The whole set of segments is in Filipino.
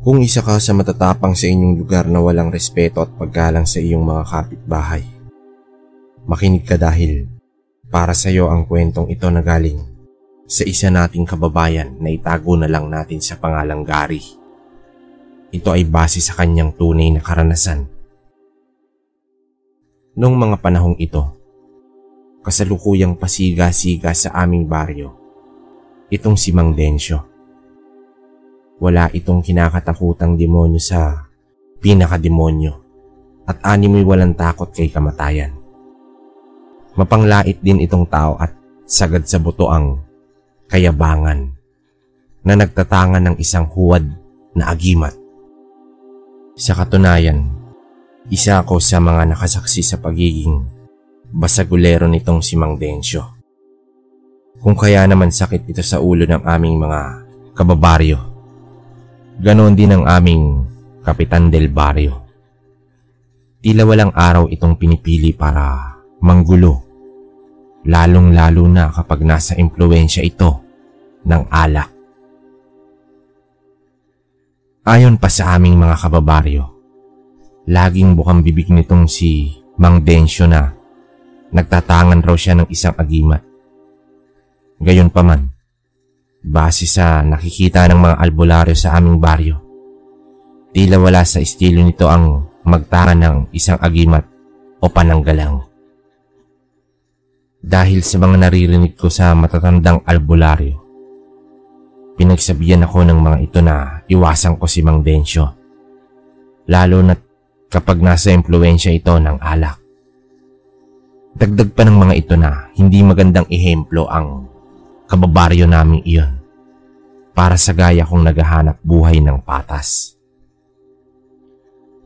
Kung isa ka sa matatapang sa inyong lugar na walang respeto at paggalang sa iyong mga kapitbahay, makinig ka dahil para sa iyo ang kwentong ito na galing sa isa nating kababayan na itago na lang natin sa pangalang Gary. Ito ay base sa kanyang tunay na karanasan. Noong mga panahong ito, kasalukuyang pasiga-siga sa aming baryo, itong si Mang Densyo. Wala itong kinakatakutang demonyo sa pinakademonyo at animoy walang takot kay kamatayan. Mapanglait din itong tao at sagad sa buto ang kayabangan na nagtatangan ng isang huwad na agimat. Sa katunayan, isa ako sa mga nakasaksi sa pagiging basagulero nitong si Mang Densyo. Kung kaya naman sakit ito sa ulo ng aming mga kababaryo, ganoon din ang aming Kapitan del Barrio. Tila walang araw itong pinipili para manggulo, lalong-lalo na kapag nasa impluwensya ito ng alak. Ayon pa sa aming mga kababaryo, laging bukang bibig nitong si Mang Densyo na nagtatangan raw siya ng isang agimat. Gayunpaman, base sa nakikita ng mga albularyo sa aming baryo, tila wala sa estilo nito ang magtara ng isang agimat o pananggalang. Dahil sa mga naririnig ko sa matatandang albularyo, pinagsabihan ako ng mga ito na iwasan ko si Mang Densyo, lalo na kapag nasa impluwensya ito ng alak. Dagdag pa ng mga ito na hindi magandang ehemplo ang kababaryo naming iyon para sa gaya kong naghahanap buhay ng patas.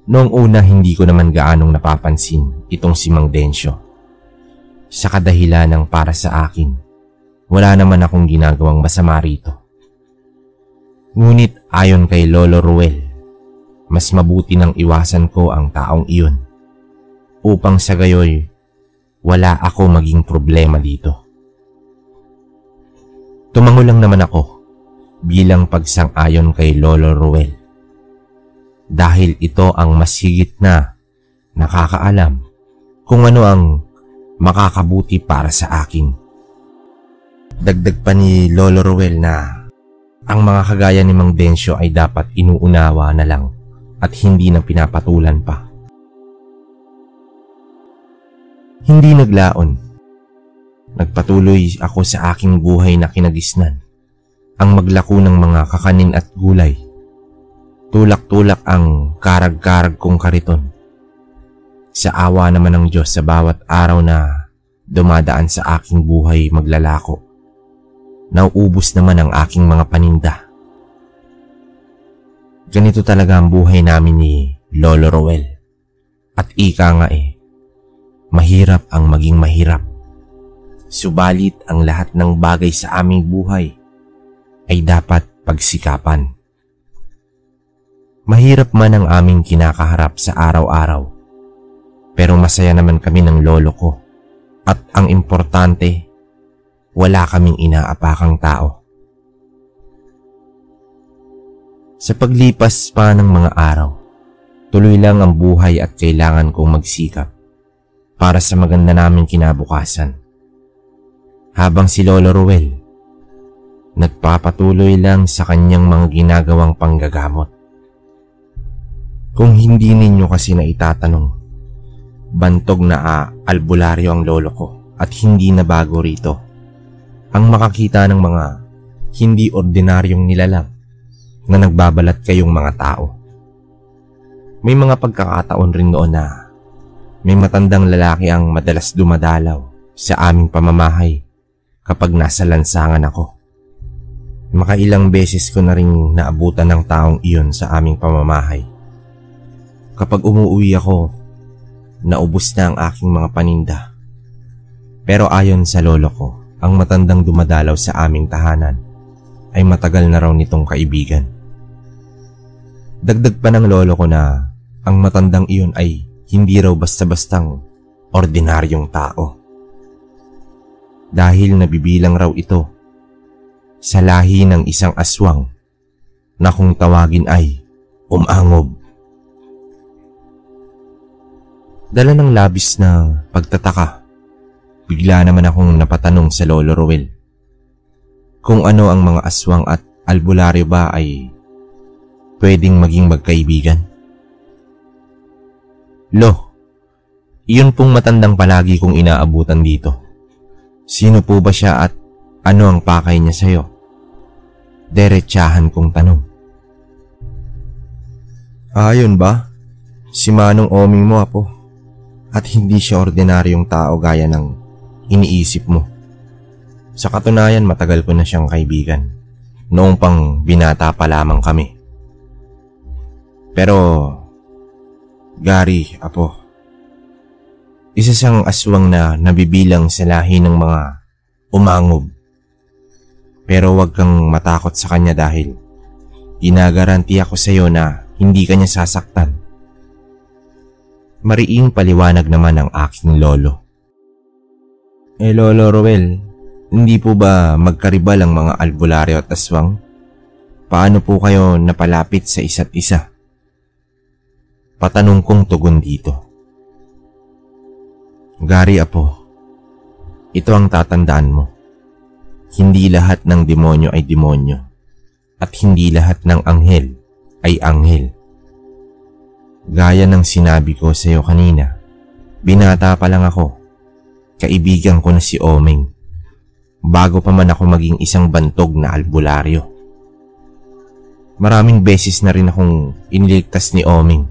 Noong una hindi ko naman gaanong napapansin itong si Mang Densyo. Sa kadahilan ng para sa akin, wala naman akong ginagawang masama rito. Ngunit ayon kay Lolo Ruel, mas mabuti nang iwasan ko ang taong iyon upang sa gayoy wala ako maging problema dito. Tumango lang naman ako bilang pagsang-ayon kay Lolo Ruel dahil ito ang mas higit na nakakaalam kung ano ang makakabuti para sa akin. Dagdag pa ni Lolo Ruel na ang mga kagaya ni Mang Densyo ay dapat inuunawa na lang at hindi na pinapatulan pa. Hindi naglaon. Nagpatuloy ako sa aking buhay na kinagisnan, ang maglako ng mga kakanin at gulay. Tulak-tulak ang karag-karag kong kariton. Sa awa naman ng Diyos sa bawat araw na dumadaan sa aking buhay maglalako, nauubos naman ang aking mga paninda. Ganito talaga ang buhay namin ni Lolo Roel. At ika nga mahirap ang maging mahirap. Subalit ang lahat ng bagay sa aming buhay ay dapat pagsikapan. Mahirap man ang aming kinakaharap sa araw-araw, pero masaya naman kami ng lolo ko at ang importante, wala kaming inaapakang tao. Sa paglipas pa ng mga araw, tuloy lang ang buhay at kailangan kong magsikap para sa maganda naming kinabukasan. Habang si Lolo Ruel, nagpapatuloy lang sa kanyang mga ginagawang panggagamot. Kung hindi ninyo kasi na itatanong, bantog na albularyo ang lolo ko at hindi na bago rito ang makakita ng mga hindi ordinaryong nilalang na nagbabalat kayong mga tao. May mga pagkakataon rin noon na may matandang lalaki ang madalas dumadalaw sa aming pamamahay kapag nasa lansangan ako. Makailang beses ko na rin naabutan ng taong iyon sa aming pamamahay. Kapag umuwi ako, naubos na ang aking mga paninda. Pero ayon sa lolo ko, ang matandang dumadalaw sa aming tahanan ay matagal na raw nitong kaibigan. Dagdag pa ng lolo ko na ang matandang iyon ay hindi raw basta-bastang ordinaryong tao. Dahil nabibilang raw ito sa lahi ng isang aswang na kung tawagin ay umangob. Dala ng labis na pagtataka, bigla naman akong napatanong sa Lolo Ruel kung ano ang mga aswang at albularyo ba ay pwedeng maging magkaibigan. Lo, iyon pong matandang palagi kong inaabutan dito. Sino po ba siya at ano ang pakay niya sa'yo? Derechahan kong tanong. Ayun ba? Si Manong Oming mo, apo. At hindi siya ordinaryong tao gaya ng iniisip mo. Sa katunayan, matagal ko na siyang kaibigan. Noong pang binata pa lamang kami. Pero, Gary, apo, isa siyang aswang na nabibilang sa lahi ng mga umangob. Pero wag kang matakot sa kanya dahil ginagaranti ako sa iyo na hindi kanya sasaktan. Mariing paliwanag naman ang aking lolo. Lolo Ruel, hindi po ba magkaribal ang mga albularyo at aswang? Paano po kayo napalapit sa isa't isa? Patanong kong tugon dito. Gary, apo, ito ang tatandaan mo. Hindi lahat ng demonyo ay demonyo at hindi lahat ng anghel ay anghel. Gaya ng sinabi ko sa iyo kanina, binata pa lang ako, kaibigan ko na si Oming, bago pa man ako maging isang bantog na albularyo. Maraming beses na rin akong iniligtas ni Oming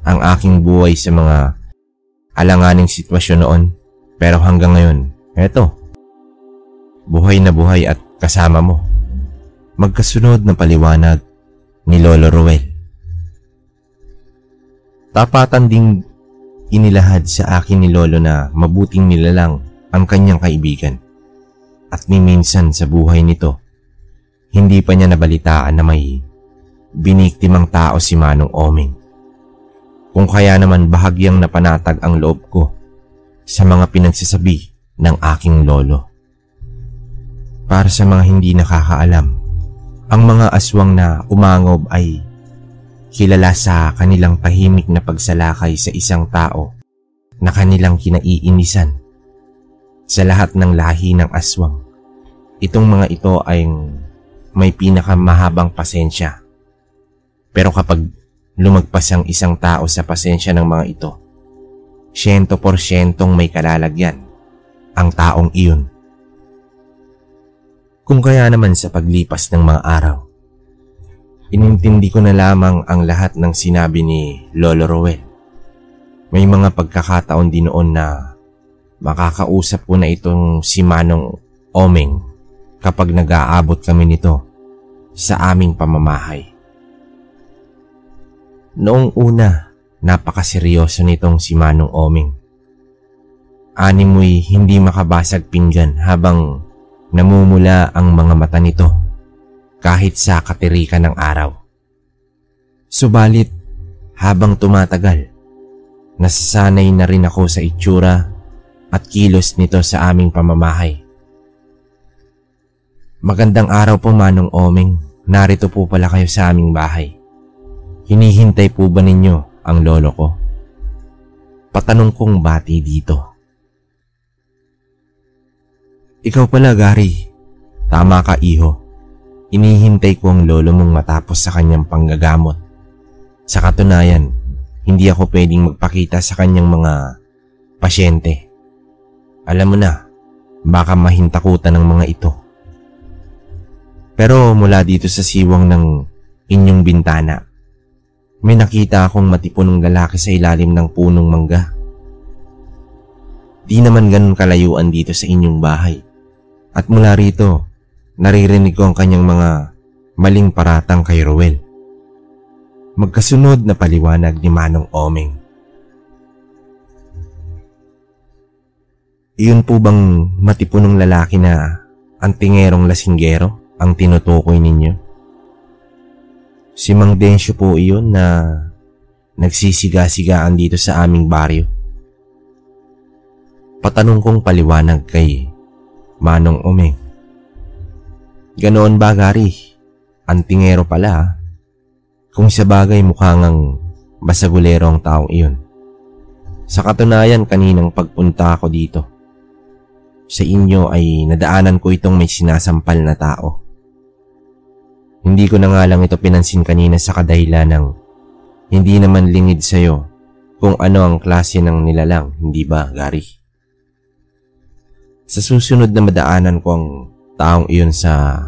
ang aking buhay sa mga alanganing sitwasyon noon, pero hanggang ngayon, eto, buhay na buhay at kasama mo. Magkasunod na paliwanag ni Lolo Ruel. Tapatan ding inilahad sa akin ni Lolo na mabuting nilalang ang kanyang kaibigan. At ni minsan sa buhay nito, hindi pa niya nabalitaan na may biniktimang tao si Manong Oming. Kung kaya naman bahagyang napanatag ang loob ko sa mga pinagsasabi ng aking lolo. Para sa mga hindi nakakaalam, ang mga aswang na umangob ay kilala sa kanilang tahimik na pagsalakay sa isang tao na kanilang kinaiinisan. Sa lahat ng lahi ng aswang, itong mga ito ay may pinakamahabang pasensya. Pero kapag lumagpas ang isang tao sa pasensya ng mga ito, 100% may kalalagyan ang taong iyon. Kung kaya naman sa paglipas ng mga araw, inintindi ko na lamang ang lahat ng sinabi ni Lolo Ruel. May mga pagkakataon din noon na makakausap ko na itong si Manong Oming kapag nag-aabot kami nito sa aming pamamahay. Noong una, napakaseryoso nitong si Manong Oming. Animoy hindi makabasag pinggan habang namumula ang mga mata nito kahit sa katirikan ng araw. Subalit, habang tumatagal, nasasanay na rin ako sa itsura at kilos nito sa aming pamamahay. Magandang araw po, Manong Oming. Narito po pala kayo sa aming bahay. Hinihintay po ba ninyo ang lolo ko? Patanong kong bati dito. Ikaw pala, Gary. Tama ka, iho. Inihintay ko ang lolo mong matapos sa kanyang panggagamot. Sa katunayan, hindi ako pwedeng magpakita sa kanyang mga pasyente. Alam mo na, baka mahintakutan ng mga ito. Pero mula dito sa siwang ng inyong bintana, may nakita akong matipunong lalaki sa ilalim ng punong mangga. Di naman ganun kalayuan dito sa inyong bahay. At mula rito, naririnig ko ang kanyang mga maling paratang kay Ruel. Magkasunod na paliwanag ni Manong Oming. Iyon po bang matipunong lalaki na antingerong lasinggero ang tinutukoy ninyo? Si Mang Densyo po iyon na nagsisiga-sigaan dito sa aming baryo. Patanong kong paliwanag kay Manong Oming. Ganoon ba, Gary? Antingero pala. Kung sa bagay mukha ngang basagulero ang taong iyon. Sa katunayan, kaninang pagpunta ko dito sa inyo ay nadaanan ko itong may sinasampal na tao. Hindi ko na nga lang ito pinansin kanina sa kadahilan ng hindi naman lingid sa'yo kung ano ang klase ng nilalang, hindi ba, Gary? Sa susunod na madaanan ko ang taong iyon sa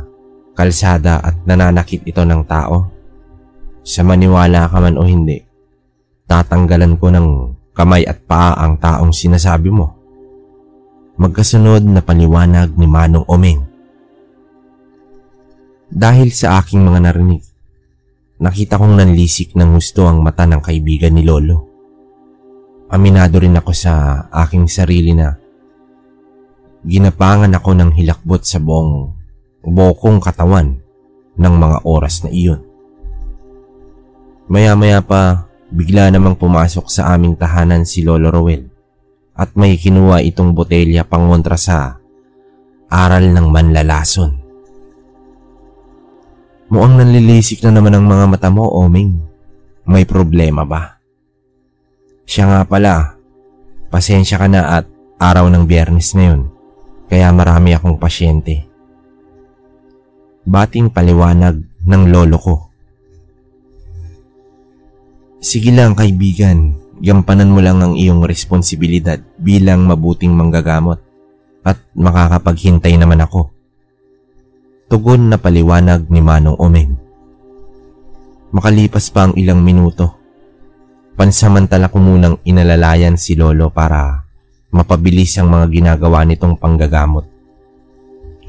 kalsada at nananakit ito ng tao, sa maniwala ka man o hindi, tatanggalan ko ng kamay at paa ang taong sinasabi mo. Magkasunod na paliwanag ni Manong Omeng. Dahil sa aking mga narinig, nakita kong nanlisik ng gusto ang mata ng kaibigan ni Lolo. Aminado rin ako sa aking sarili na ginapangan ako ng hilakbot sa buong kong katawan ng mga oras na iyon. Maya-maya pa, bigla namang pumasok sa aming tahanan si Lolo Rowell at may kinuha itong botelya pangontra sa aral ng manlalason. Mukhang nanlilisik na naman ang mga mata mo, Omeng. May problema ba? Siya nga pala, pasensya ka na at araw ng Biyernes ngayon, kaya marami akong pasyente. Bating paliwanag ng lolo ko. Sige lang kaibigan, gampanan mo lang ang iyong responsibilidad bilang mabuting manggagamot at makakapaghintay naman ako. Tugon na paliwanag ni Manong Omeng. Makalipas pa ang ilang minuto, pansamantala ko munang inalalayan si Lolo para mapabilis ang mga ginagawa nitong panggagamot.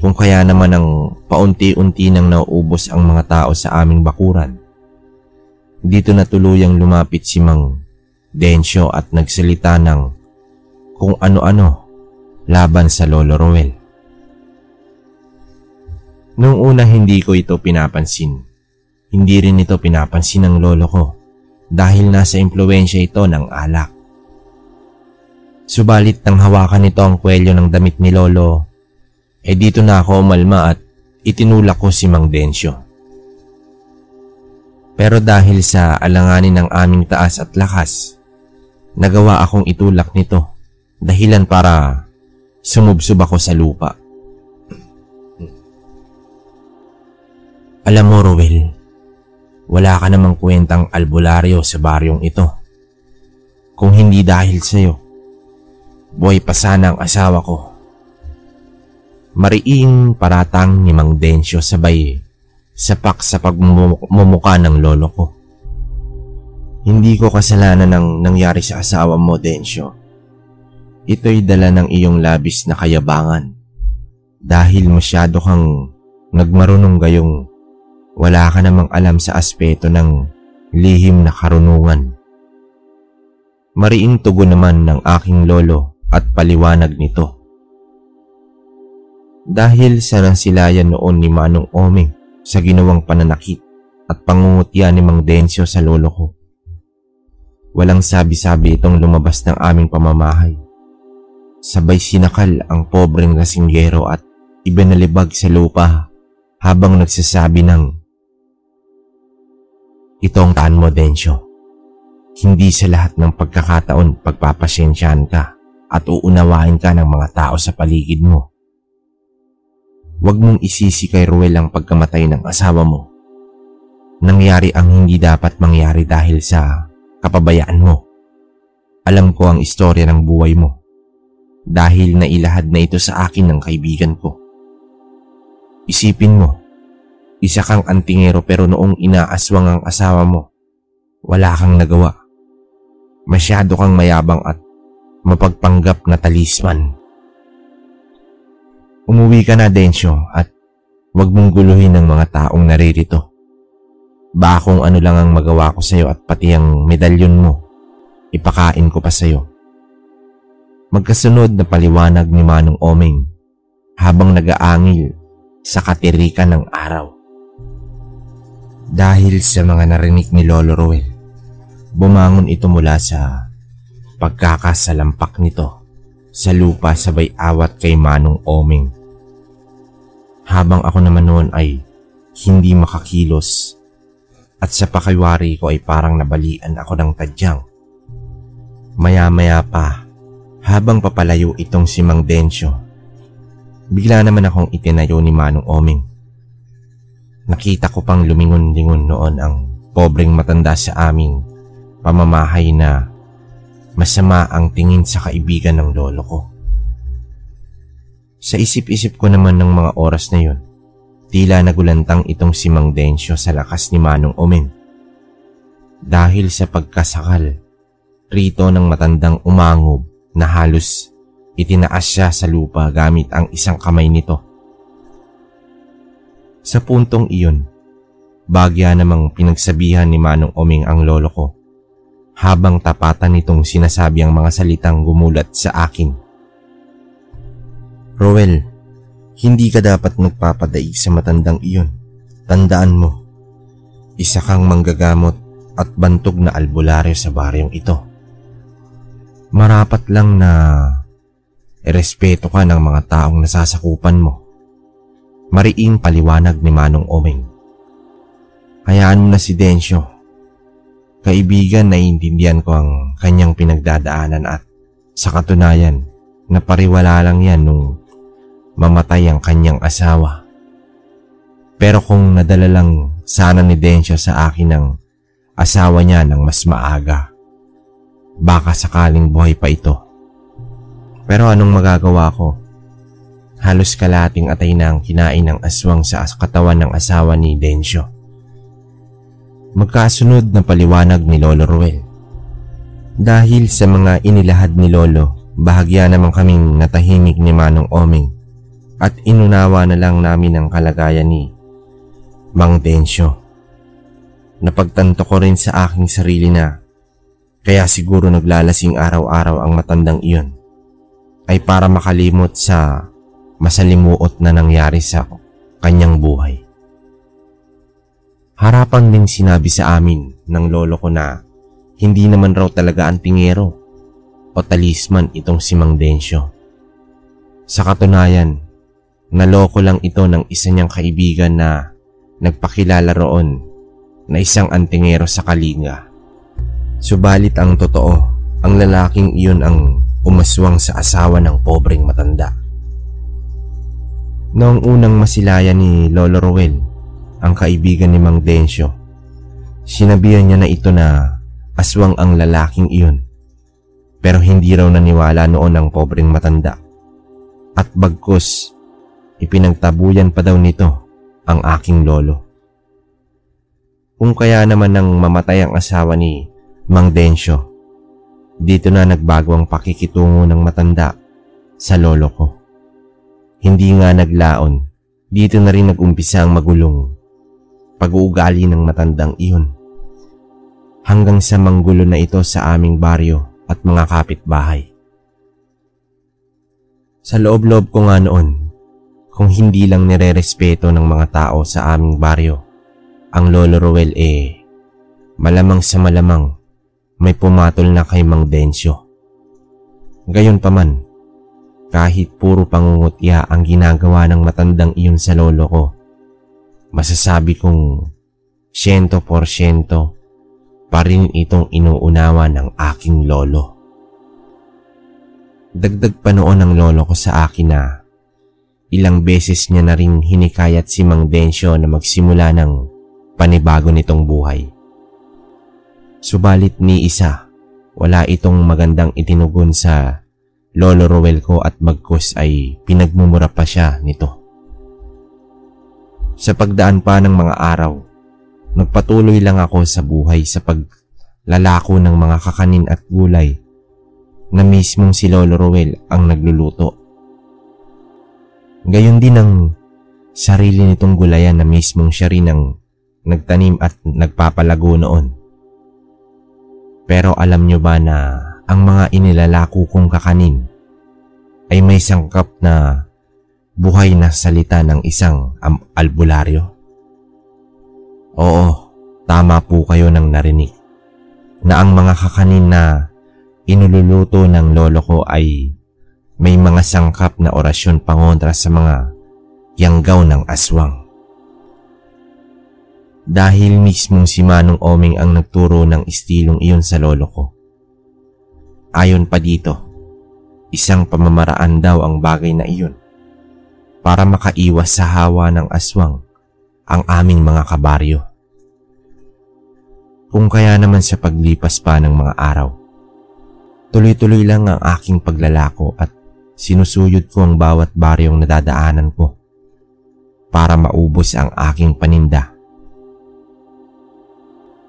Kung kaya naman ang paunti-unti nang nauubos ang mga tao sa aming bakuran, dito na tuluyang lumapit si Mang Densyo at nagsalita ng kung ano-ano laban sa Lolo Rowell. Noong una hindi ko ito pinapansin. Hindi rin ito pinapansin ng lolo ko dahil nasa impluwensya ito ng alak. Subalit nang hawakan nito ang kwelyo ng damit ni Lolo, dito na ako umalma at itinulak ko si Mang Densyo. Pero dahil sa alanganin ng aming taas at lakas, nagawa akong itulak nito dahilan para sumubsob ako sa lupa. Alam mo, Rowell, wala ka namang kwentang albularyo sa baryong ito. Kung hindi dahil sa'yo, buhay pa sana ang asawa ko. Mariing paratang ni Mang Densyo sabay sapak sa pagmumuka ng lolo ko. Hindi ko kasalanan ng nangyari sa asawa mo, Densyo. Ito'y dala ng iyong labis na kayabangan. Dahil masyado kang nagmarunong gayong wala ka namang alam sa aspeto ng lihim na karunungan. Mariing tugon naman ng aking lolo at paliwanag nito. Dahil sa nasilayan noon ni Manong Omeng sa ginawang pananakit at pangungutya ni Mang Densyo sa lolo ko, walang sabi-sabi itong lumabas ng aming pamamahay. Sabay sinakal ang pobreng lasinggero at ibinalibag sa lupa habang nagsasabi ng, "Itong taan mo, Densyo. Hindi sa lahat ng pagkakataon pagpapasensyahan ka at uunawain ka ng mga tao sa paligid mo. Huwag mong isisi kay Rowell ang pagkamatay ng asawa mo. Nangyari ang hindi dapat mangyari dahil sa kapabayaan mo. Alam ko ang istorya ng buhay mo dahil nailahad na ito sa akin ng kaibigan ko. Isipin mo, isa kang antingero pero noong inaaswang ang asawa mo, wala kang nagawa. Masyado kang mayabang at mapagpanggap na talisman. Umuwi ka na, Densyo, at huwag mong guluhin ng mga taong naririto. Baka kung ano lang ang magawa ko sa'yo at pati ang medalyon mo, ipakain ko pa sa'yo." Magkasunod na paliwanag ni Manong Omeng habang nag-aangil sa katirikan ng araw. Dahil sa mga narinig ni Lolo Rowell, bumangon ito mula sa pagkakasalampak nito sa lupa sabay awat kay Manong Omeng. Habang ako naman noon ay hindi makakilos at sa pakiwari ko ay parang nabalian ako ng tadyang. Maya-maya pa, habang papalayo itong si Mang Densyo, bigla naman akong itinayo ni Manong Oming. Nakita ko pang lumingon-lingon noon ang pobreng matanda sa aming pamamahay na masama ang tingin sa kaibigan ng lolo ko. Sa isip-isip ko naman ng mga oras na yun, tila nagulantang itong si Mang Densyo sa lakas ni Manong Oming. Dahil sa pagkasakal rito ng matandang umangob na halos itinaas siya sa lupa gamit ang isang kamay nito. Sa puntong iyon, bagya namang pinagsabihan ni Manong Oming ang lolo ko habang tapatan nitong sinasabi ang mga salitang gumulat sa akin. Roel, hindi ka dapat magpapadaig sa matandang iyon. Tandaan mo, isa kang manggagamot at bantog na albularyo sa baryong ito. Marapat lang na irespeto ka ng mga taong nasasakupan mo. Mariing paliwanag ni Manong Oming. Hayaan mo na si Densyo. Kaibigan, naiintindihan ko ang kanyang pinagdadaanan at sa katunayan, napariwala lang yan nung mamatay ang kanyang asawa. Pero kung nadala lang sana ni Densyo sa akin ang asawa niya ng mas maaga, baka sakaling buhay pa ito. Pero anong magagawa ko? Halos kalating atay na ang kinain ng aswang sa katawan ng asawa ni Densyo. Magkasunod na paliwanag ni Lolo Roel. Dahil sa mga inilahad ni Lolo, bahagya naman kaming natahimik ni Manong Oming at inunawa na lang namin ang kalagayan ni Mang Densyo. Napagtanto ko rin sa aking sarili na kaya siguro naglalasing araw-araw ang matandang iyon ay para makalimot sa masalimuot na nangyari sa kanyang buhay. Harapan ding sinabi sa amin ng lolo ko na hindi naman raw talaga antingero o talisman itong si Mang Densyo. Sa katunayan, naloko lang ito ng isa niyang kaibigan na nagpakilala roon na isang antingero sa Kalinga. Subalit ang totoo, ang lalaking iyon ang umaswang sa asawa ng pobreng matanda. Noong unang masilayan ni Lolo Roel, ang kaibigan ni Mang Densyo, sinabihan niya na ito na aswang ang lalaking iyon. Pero hindi raw naniwala noon ang pobreng matanda. At bagkus, ipinagtabuyan pa daw nito ang aking lolo. Kung kaya naman nang mamatay ang asawa ni Mang Densyo, dito na nagbago ang pakikitungo ng matanda sa lolo ko. Hindi nga naglaon, dito na rin nag-umpisa ang magulong pag-uugali ng matandang iyon. Hanggang sa manggulo na ito sa aming baryo at mga kapitbahay. Sa loob-loob ko nga noon, kung hindi lang nire-respeto ng mga tao sa aming baryo, ang Lolo Roel malamang sa malamang may pumatol na kay Mang Densyo. Gayon pa man, kahit puro pangungutya ang ginagawa ng matandang iyon sa lolo ko, masasabi kong 100% pa rin itong inuunawa ng aking lolo. Dagdag pa noon ng lolo ko sa akin na ilang beses niya na ring hinikayat si Mang Densyo na magsimula ng panibago nitong buhay. Subalit ni isa, wala itong magandang itinugon sa Lolo Roel ko at bagkus ay pinagmumura pa siya nito. Sa pagdaan pa ng mga araw, nagpatuloy lang ako sa buhay sa paglalako ng mga kakanin at gulay na mismong si Lolo Roel ang nagluluto. Gayon din ang sarili nitong gulayan na mismong siya rin ang nagtanim at nagpapalago noon. Pero alam nyo ba na ang mga inilalako kong kakanin ay may sangkap na buhay na salita ng isang albularyo? Oo, tama po kayo nang narinig na ang mga kakanin na inululuto ng lolo ko ay may mga sangkap na orasyon pangontra sa mga yanggaw ng aswang. Dahil mismong si Manong Omeng ang nagturo ng istilong iyon sa lolo ko. Ayon pa dito, isang pamamaraan daw ang bagay na iyon para makaiwas sa hawa ng aswang ang aming mga kabaryo. Kung kaya naman sa paglipas pa ng mga araw, tuloy-tuloy lang ang aking paglalako at sinusuyod ko ang bawat baryong nadadaanan ko para maubos ang aking paninda.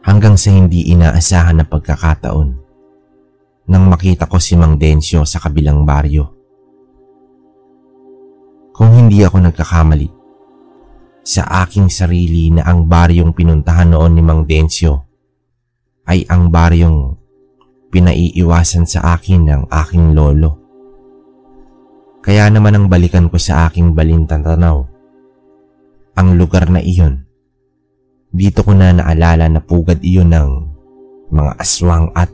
Hanggang sa hindi inaasahan na pagkakataon nang makita ko si Mang Densyo sa kabilang baryo. Kung hindi ako nagkakamali, sa aking sarili na ang baryong pinuntahan noon ni Mang Densyo ay ang baryong pinaiiwasan sa akin ng aking lolo. Kaya naman ang balikan ko sa aking balintang-tanaw ang lugar na iyon. Dito ko na naalala na pugad iyon ng mga aswang at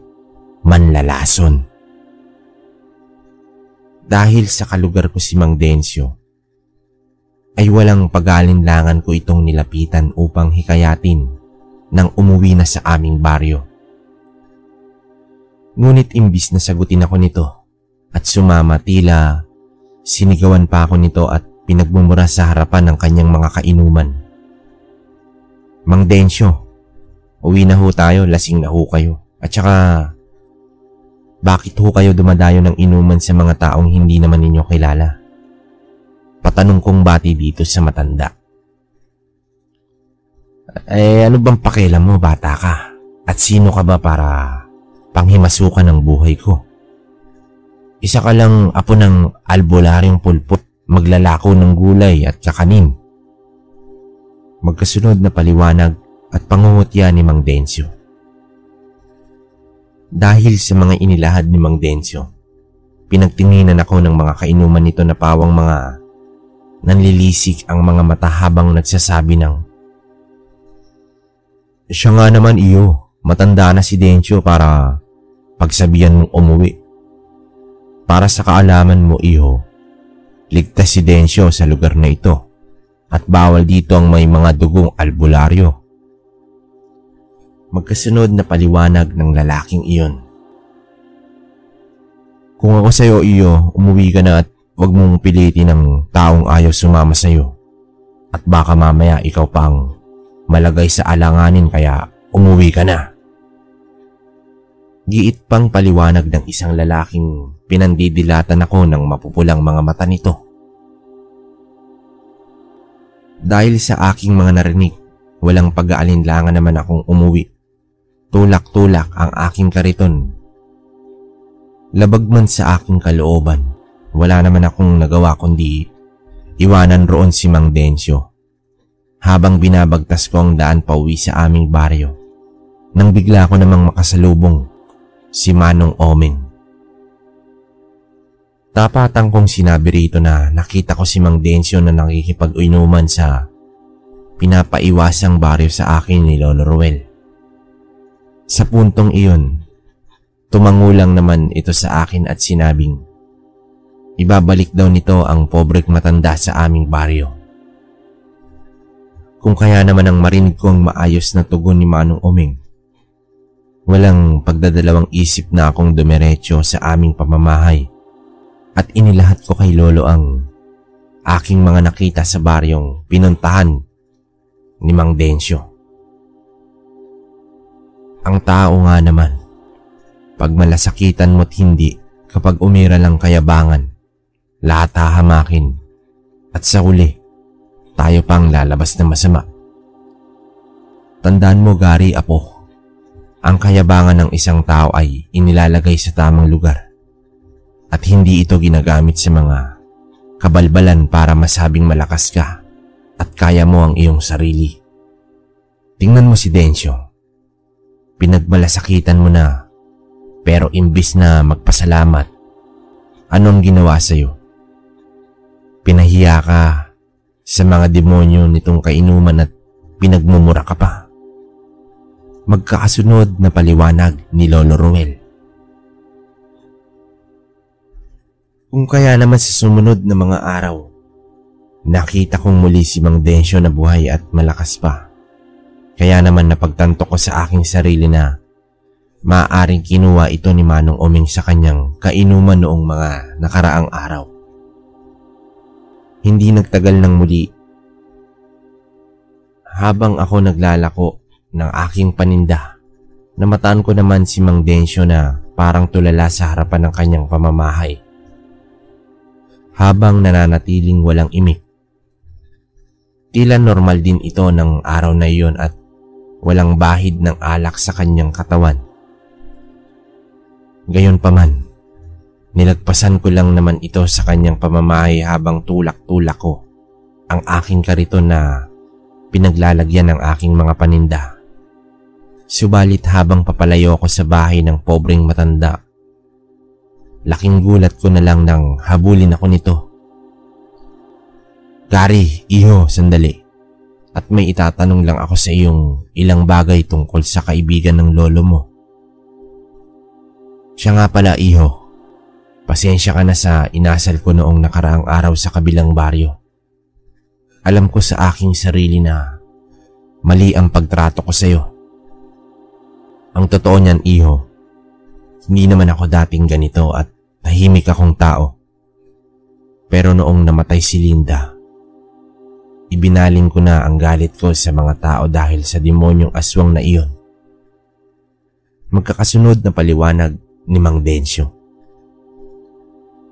manlalason. Dahil sa kalugar ko si Mang Densyo, ay walang pag-aalinlangan ko itong nilapitan upang hikayatin nang umuwi na sa aming baryo. Ngunit imbis na sagutin ako nito at sumama, tila sinigawan pa ako nito at pinagmumura sa harapan ng kanyang mga kainuman. Mang Densyo, uwi na ho tayo, lasing na ho kayo. At saka, bakit ho kayo dumadayo ng inuman sa mga taong hindi naman ninyo kilala? Patanong kong bati dito sa matanda. Ano bang pakialam mo, bata ka? At sino ka ba para panghimasukan ng buhay ko? Isa ka lang apo ng albularyong pulpot, maglalako ng gulay at kakanin. Magkasunod na paliwanag at pangungutya ni Mang Densyo. Dahil sa mga inilahad ni Mang Densyo, pinagtinginan ako ng mga kainuman nito na pawang mga nanlilisik ang mga mata habang nagsasabi ng, "Siya nga naman iyo, matanda na si Densyo para pagsabihan mong umuwi. Para sa kaalaman mo iyo, ligtas si Densyo sa lugar na ito. At bawal dito ang may mga dugong albularyo." Magkasunod na paliwanag ng lalaking iyon. "Kung ako sa'yo iyo, umuwi ka na at huwag mong pilitin ng taong ayaw sumama sa'yo. At baka mamaya ikaw pang malagay sa alanganin kaya umuwi ka na." Giit pang paliwanag ng isang lalaking pinandidilatan ako ng mapupulang mga mata nito. Dahil sa aking mga narinig, walang pag-aalinlangan naman akong umuwi. Tulak-tulak ang aking kariton. Labag man sa aking kalooban, wala naman akong nagawa kundi iwanan roon si Mang Densyo. Habang binabagtas ko ang daan pauwi sa aming baryo, nang bigla ko namang makasalubong si Manong Omeng. Tapatan kong sinabi rito na nakita ko si Mang Densyo na nakikipag-inuman sa pinapaiwasang baryo sa akin ni Lolo Ruel. Sa puntong iyon, tumangulang naman ito sa akin at sinabing ibabalik daw nito ang pobreng matanda sa aming baryo. Kung kaya naman ang marinig ko ang maayos na tugon ni Manong Omeng, walang pagdadalawang isip na akong dumiretso sa aming pamamahay at inilahat ko kay Lolo ang aking mga nakita sa baryong pinuntahan ni Mang Densyo. Ang tao nga naman, pag malasakitan mo't hindi, kapag umira lang kayabangan, lahat hahamakin at sa huli, tayo pang lalabas na masama. Tandaan mo, Gary Apo, ang kayabangan ng isang tao ay inilalagay sa tamang lugar at hindi ito ginagamit sa mga kabalbalan para masabing malakas ka at kaya mo ang iyong sarili. Tingnan mo si Densyo. Pinagmalasakitan mo na, pero imbis na magpasalamat, anong ginawa sa'yo? Pinahiya ka sa mga demonyo nitong kainuman at pinagmumura ka pa. Magkakasunod na paliwanag ni Lolo Ruel. Kung kaya naman sa sumunod na mga araw, nakita kong muli si Mang Densyo na buhay at malakas pa. Kaya naman napagtanto ko sa aking sarili na maaaring kinuha ito ni Manong Oming sa kanyang kainuman noong mga nakaraang araw. Hindi nagtagal ng muli, habang ako naglalako ng aking paninda, namataan ko naman si Mang Densyo na parang tulala sa harapan ng kanyang pamamahay. Habang nananatiling walang imik. Tila normal din ito ng araw na iyon at walang bahid ng alak sa kanyang katawan. Gayunpaman, nilagpasan ko lang naman ito sa kanyang pamamahay habang tulak-tulak ko ang aking kariton na pinaglalagyan ng aking mga paninda. Subalit habang papalayo ako sa bahay ng pobreng matanda, laking gulat ko na lang nang habulin ako nito. "Gary, iho, sandali. At may itatanong lang ako sa iyong ilang bagay tungkol sa kaibigan ng lolo mo." "Siya nga pala, iho. Pasensya ka na sa inasal ko noong nakaraang araw sa kabilang baryo. Alam ko sa aking sarili na mali ang pagtrato ko sa iyo. Ang totoo niyan, iho, hindi naman ako dating ganito at tahimik akong tao. Pero noong namatay si Linda, ibinaling ko na ang galit ko sa mga tao dahil sa demonyong aswang na iyon." Magkakasunod na paliwanag ni Mang Densyo.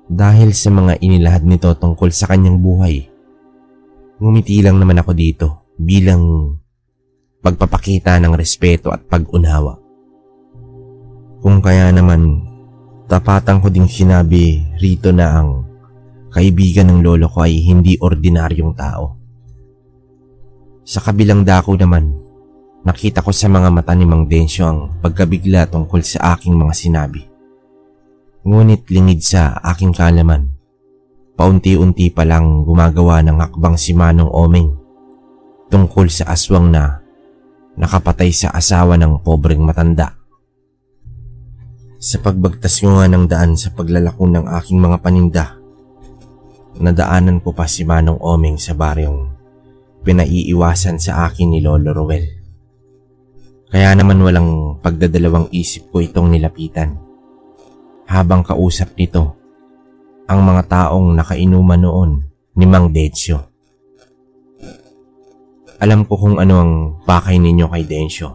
Dahil sa mga inilahad nito tungkol sa kanyang buhay, ngumiti lang naman ako dito bilang pagpapakita ng respeto at pag-unawa. Kung kaya naman, tapatan ko ding sinabi rito na ang kaibigan ng lolo ko ay hindi ordinaryong tao. Sa kabilang dako naman, nakita ko sa mga mata ni Mang Densyo ang pagkabigla tungkol sa aking mga sinabi. Ngunit lingid sa aking kaalaman, paunti-unti pa lang gumagawa ng hakbang si Manong Oming tungkol sa aswang na nakapatay sa asawa ng pobreng matanda. Sa pagbagtas ko nga ng daan sa paglalako ng aking mga paninda, nadaanan ko pa si Manong Oming sa baryong pinaiiwasan sa akin ni Lolo Roel. Kaya naman walang pagdadalawang isip ko itong nilapitan. Habang kausap nito ang mga taong nakainuman noon ni Mang Densyo. Alam ko kung ano ang pakay ninyo kay Densyo.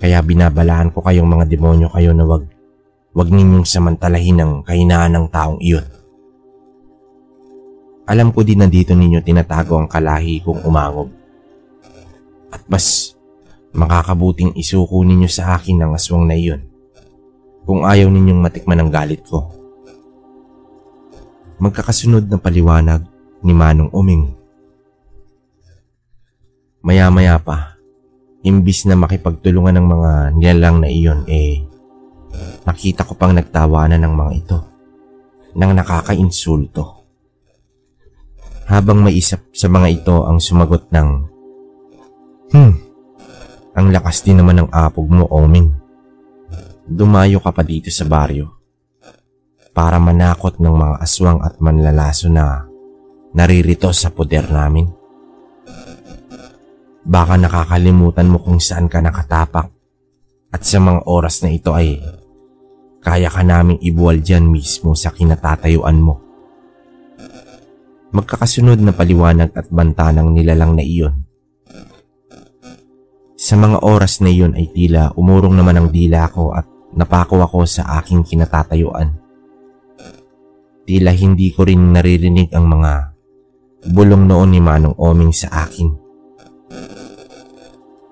Kaya binabalaan ko kayong mga demonyo kayo na wag ninyong samantalahin ang kahinaan ng taong iyon. Alam ko din na dito ninyo tinatago ang kalahi kong umangob. At mas makakabuting isuko ninyo sa akin ang aswang na iyon kung ayaw ninyong matikman ang galit ko. Magkakasunod na paliwanag ni Manong Oming. Maya-maya pa, imbis na makipagtulungan ng mga nilalang na iyon, nakita ko pang nagtawanan ng mga ito nang nakakainsulto. Habang may isa sa mga ito ang sumagot ng, ang lakas din naman ng apog mo, Oming. Dumayo ka pa dito sa baryo para manakot ng mga aswang at manlalaso na naririto sa poder namin. Baka nakakalimutan mo kung saan ka nakatapak at sa mga oras na ito ay kaya ka naming ibuwal dyan mismo sa kinatatayuan mo. Magkakasunod na paliwanag at banta ng nilalang na iyon. Sa mga oras na iyon ay tila umurong naman ang dila ko at napako ako sa aking kinatatayuan. Tila hindi ko rin naririnig ang mga bulong noon ni Manong Oming sa akin.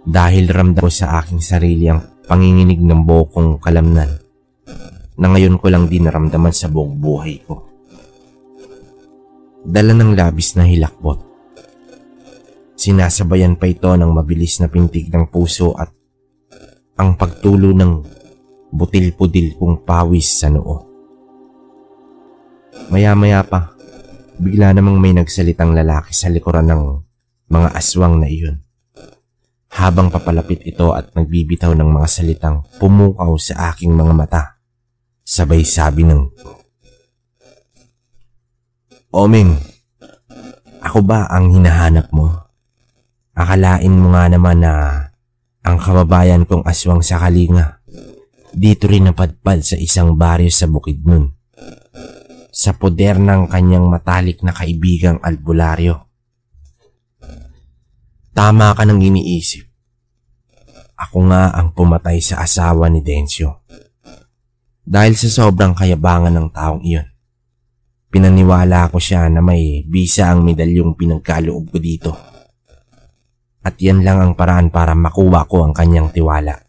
Dahil ramdam ko sa aking sarili ang panginginig ng buo kong kalamnan na ngayon ko lang din naramdaman sa buong buhay ko. Dala ng labis na hilakbot. Sinasabayan pa ito ng mabilis na pintig ng puso at ang pagtulo ng butil-pudil kong pawis sa noo. Maya-maya pa, bigla namang may nagsalitang lalaki sa likuran ng mga aswang na iyon. Habang papalapit ito at nagbibitaw ng mga salitang pumukaw sa aking mga mata, sabay sabi ng, "Oming, ako ba ang hinahanap mo?" Akalain mo nga naman na ang kababayan kong aswang sa Kalinga dito rin napadpad sa isang baryo sa Bukidnon sa poder ng kanyang matalik na kaibigang albularyo. Tama ka nang iniisip. Ako nga ang pumatay sa asawa ni Densyo. Dahil sa sobrang kayabangan ng taong iyon, pinaniwala ko siya na may bisa ang medalyong pinagkaloob ko dito. At yan lang ang paraan para makuha ko ang kanyang tiwala.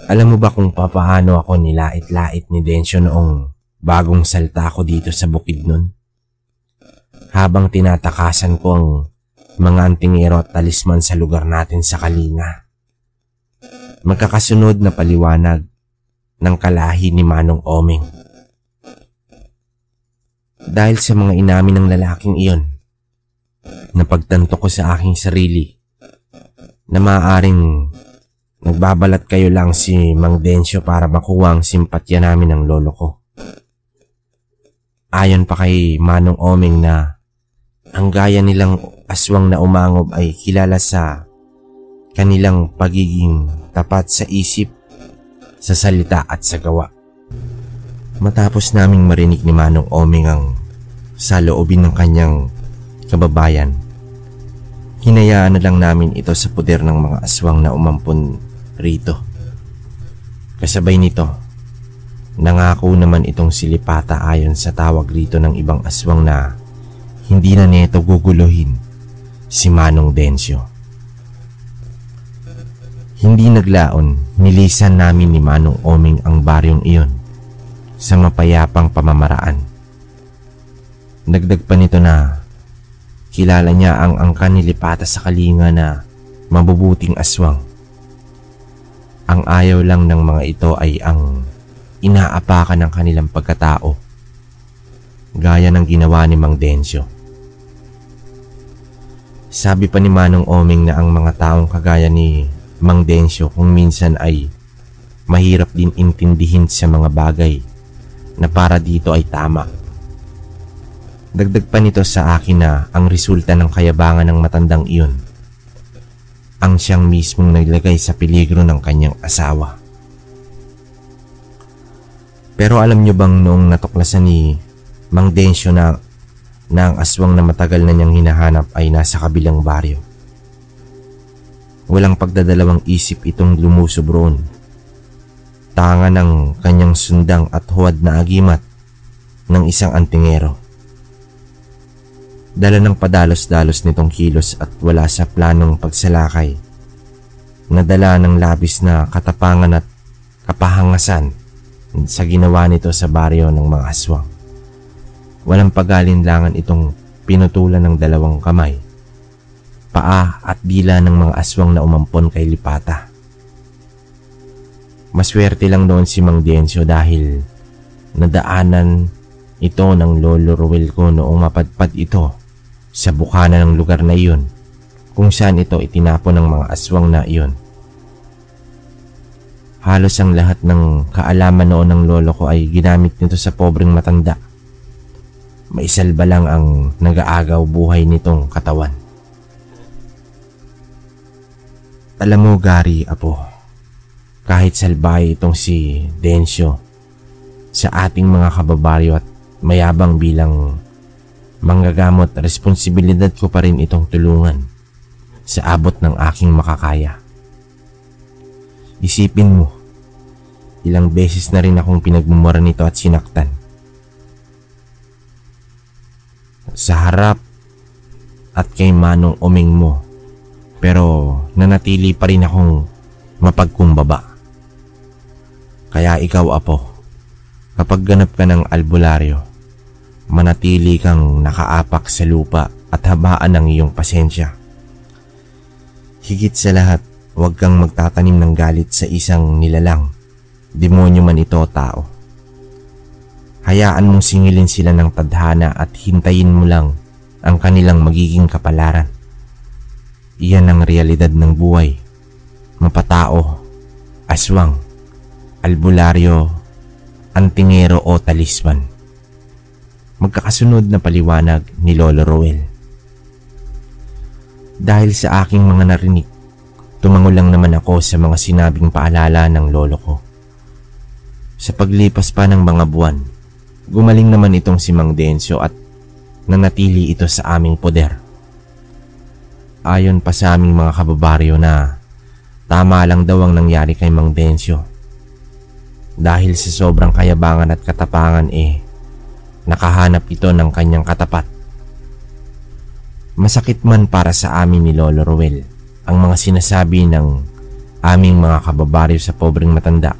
Alam mo ba kung papaano ako nilait-lait ni Densyo noong bagong salta ko dito sa Bukidnon? Habang tinatakasan ko ang mga antingero at talisman sa lugar natin sa Kalinga. Magkakasunod na paliwanag ng kalahi ni Manong Oming. Dahil sa mga inamin ng lalaking iyon, napagtanto ko sa aking sarili na maaaring nagbabalat kayo lang si Mang Densyo para makuha ang simpatya namin ng lolo ko. Ayon pa kay Manong Oming na ang gaya nilang aswang na umangob ay kilala sa kanilang pagiging tapat sa isip, sa salita at sa gawa. Matapos naming marinig ni Manong Oming ang saloobin ng kanyang kababayan, hinayaan na lang namin ito sa poder ng mga aswang na umampon rito. Kasabay nito, nangako naman itong silipata ayon sa tawag rito ng ibang aswang na hindi na neto guguluhin si Manong Densyo. Hindi naglaon, nilisan namin ni Manong Oming ang baryong iyon sa mapayapang pamamaraan. Dagdag pa nito na kilala niya ang angkan ni Lipata sa Kalinga na mabubuting aswang. Ang ayaw lang ng mga ito ay ang inaapakan ng kanilang pagkatao, gaya ng ginawa ni Mang Densyo. Sabi pa ni Manong Oming na ang mga taong kagaya ni Mang Densyo kung minsan ay mahirap din intindihin sa mga bagay na para dito ay tama. Dagdag pa nito sa akin na ang resulta ng kayabangan ng matandang iyon ang siyang mismong naglagay sa peligro ng kanyang asawa. Pero alam nyo bang noong natuklasan ni Mang Densyo na ang aswang na matagal na niyang hinahanap ay nasa kabilang baryo, walang pagdadalawang isip itong lumusob roon. Tanga ng kanyang sundang at huwad na agimat ng isang antingero. Dala ng padalos-dalos nitong kilos at wala sa planong pagsalakay, nadala ng labis na katapangan at kapahangasan sa ginawa nito sa baryo ng mga aswang. Walang pag-alinlangan itong pinutulan ng dalawang kamay, paa at dila ng mga aswang na umampon kay Lipata. Maswerte lang noon si Mang Densyo dahil nadaanan ito ng Lolo Ruel ko noong mapadpad ito sa bukana ng lugar na iyon kung saan ito itinapon ng mga aswang na iyon. Halos ang lahat ng kaalaman noon ng lolo ko ay ginamit nito sa pobreng matanda. Maisalba lang ang nag-aagaw buhay nitong katawan. Alam mo, Gary, apo, kahit salbahe itong si Densyo sa ating mga kababaryo at mayabang bilang manggagamot, responsibilidad ko pa rin itong tulungan sa abot ng aking makakaya. Isipin mo, ilang beses na rin akong pinagmumura nito at sinaktan. Sa harap at kay Manong Oming mo, pero nanatili pa rin akong mapagkumbaba. Kaya ikaw, apo, kapag ganap ka ng albularyo, manatili kang nakaapak sa lupa at habaan ang iyong pasensya. Higit sa lahat, huwag kang magtatanim ng galit sa isang nilalang, demonyo man ito o tao. Hayaan mong singilin sila ng tadhana at hintayin mo lang ang kanilang magiging kapalaran. Iyan ang realidad ng buhay. Mapatao, aswang, albularyo, antingero o talisman. Magkakasunod na paliwanag ni Lolo Roel. Dahil sa aking mga narinig, tumango lang naman ako sa mga sinabing paalala ng lolo ko. Sa paglipas pa ng mga buwan, gumaling naman itong si Mang Densyo at nanatili ito sa aming poder. Ayon pa sa aming mga kababaryo na tama lang daw ang nangyari kay Mang Densyo. Dahil sa sobrang kayabangan at katapangan nakahanap ito ng kanyang katapat. Masakit man para sa amin ni Lolo Ruel ang mga sinasabi ng aming mga kababaryo sa pobreng matanda.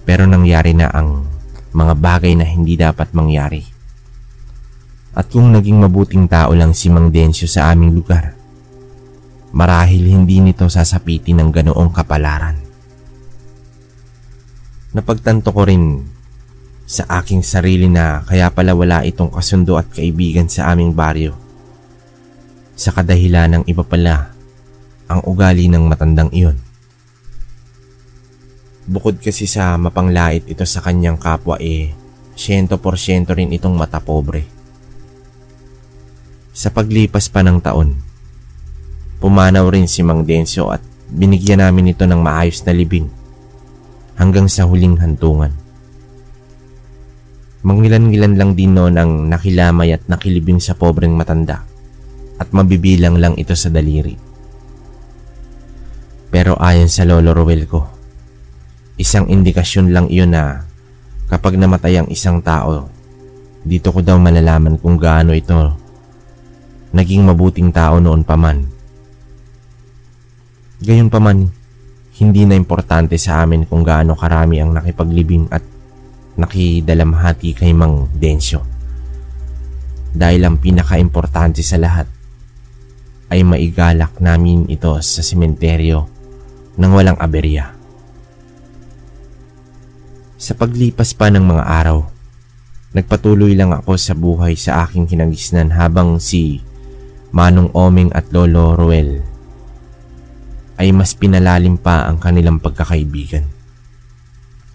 Pero nangyari na ang mga bagay na hindi dapat mangyari. At kung naging mabuting tao lang si Mang Densyo sa aming lugar, marahil hindi nito sasapitin ng ganoong kapalaran. Napagtanto ko rin sa aking sarili na kaya pala wala itong kasundo at kaibigan sa aming baryo. Sa kadahilan ng iba pala ang ugali ng matandang iyon. Bukod kasi sa mapanglait ito sa kanyang kapwa 100% rin itong matapobre. Sa paglipas pa ng taon, pumanaw rin si Mang Densyo at binigyan namin ito ng maayos na libing hanggang sa huling hantungan. Mangilan-ngilan lang din noon ang nakilamay at nakilibing sa pobreng matanda at mabibilang lang ito sa daliri. Pero ayon sa Lolo Ruel ko, isang indikasyon lang iyon na kapag namatay ang isang tao, dito ko daw malalaman kung gaano ito naging mabuting tao noon pa man. Gayunpaman, hindi na importante sa amin kung gaano karami ang nakipaglibing at nakidalamhati kay Mang Densyo. Dahil ang pinaka-importante sa lahat ay maigalak namin ito sa sementeryo nang walang aberya. Sa paglipas pa ng mga araw, nagpatuloy lang ako sa buhay sa aking kinagisnan habang si Manong Oming at Lolo Ruel ay mas pinalalim pa ang kanilang pagkakaibigan.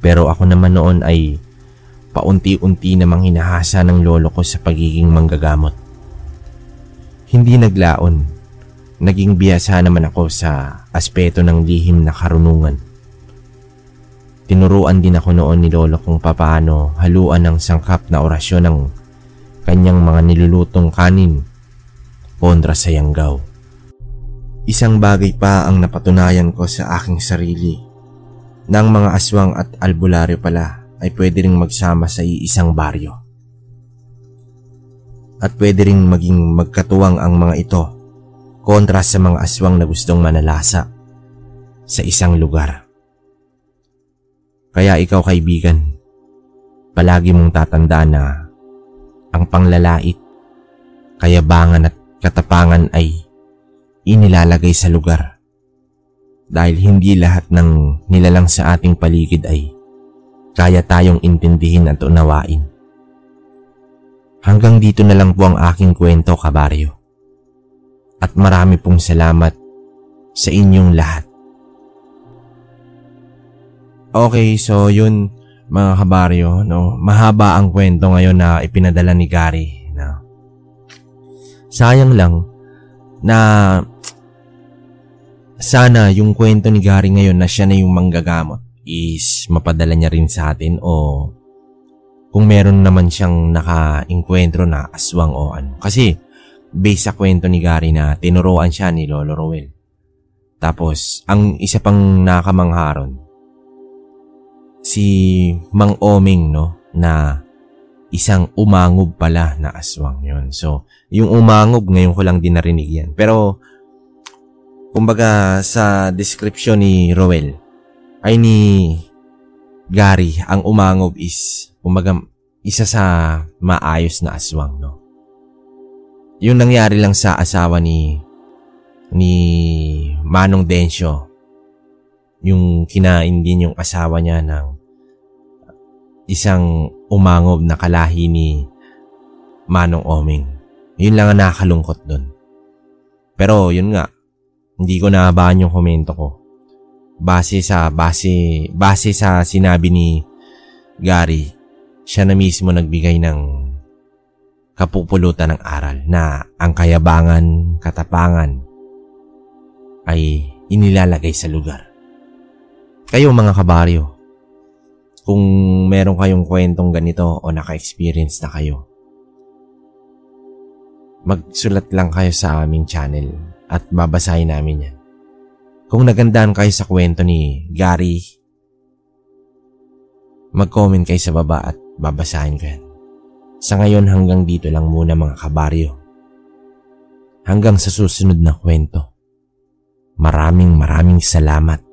Pero ako naman noon ay paunti-unti namang hinahasa ng lolo ko sa pagiging manggagamot. Hindi naglaon, naging biyasa naman ako sa aspeto ng lihim na karunungan. Tinuruan din ako noon ni lolo kung papaano haluan ng sangkap na orasyon ng kanyang mga nilulutong kanin kontra sa yanggaw. Isang bagay pa ang napatunayan ko sa aking sarili, na ang mga aswang at albularyo pala ay pwede ring magsama sa iisang baryo. At pwede ring maging magkatuwang ang mga ito kontra sa mga aswang na gustong manalasa sa isang lugar. Kaya ikaw kaibigan, palagi mong tatandaan na ang panglalait, kayabangan at katapangan ay inilalagay sa lugar. Dahil hindi lahat ng nilalang sa ating paligid ay kaya tayong intindihin at unawain. Hanggang dito na lang po ang aking kwento, kabaryo. At marami pong salamat sa inyong lahat. Okay, so yun mga kabaryo, no? Mahaba ang kwento ngayon na ipinadala ni Gary. No? Sayang lang na sana yung kwento ni Gary ngayon na siya na yung manggagamot is mapadala niya rin sa atin, o kung meron naman siyang naka-inkwentro na aswang o ano. Kasi based sa kwento ni Gary na tinuruan siya ni Lolo Ruel. Tapos ang isa pang nakamangharon, si Mang Oming, no, na isang umangob pala na aswang yun. So yung umangob ngayon ko lang din narinig yan. Pero kumbaga sa description ni Ruel ay ni Gary, ang umangob is kumbaga isa sa maayos na aswang, no. Yung nangyari lang sa asawa ni Manong Densyo, yung kinain din yung asawa niya ng isang umangob na kalahi ni Manong Oming. Yun lang ang nakakalungkot dun. Pero yun nga, hindi ko nahabaan yung komento ko. Base sa sinabi ni Gary, siya na mismo nagbigay ng kapupulutan ng aral na ang kayabangan, katapangan ay inilalagay sa lugar. Kayo mga kabaryo, kung meron kayong kwentong ganito o naka-experience na kayo, magsulat lang kayo sa aming channel at babasahin namin yan. Kung nagandahan kayo sa kwento ni Gary, mag-comment kayo sa baba at babasahin ko yan. Sa ngayon hanggang dito lang muna mga kabaryo. Hanggang sa susunod na kwento. Maraming salamat.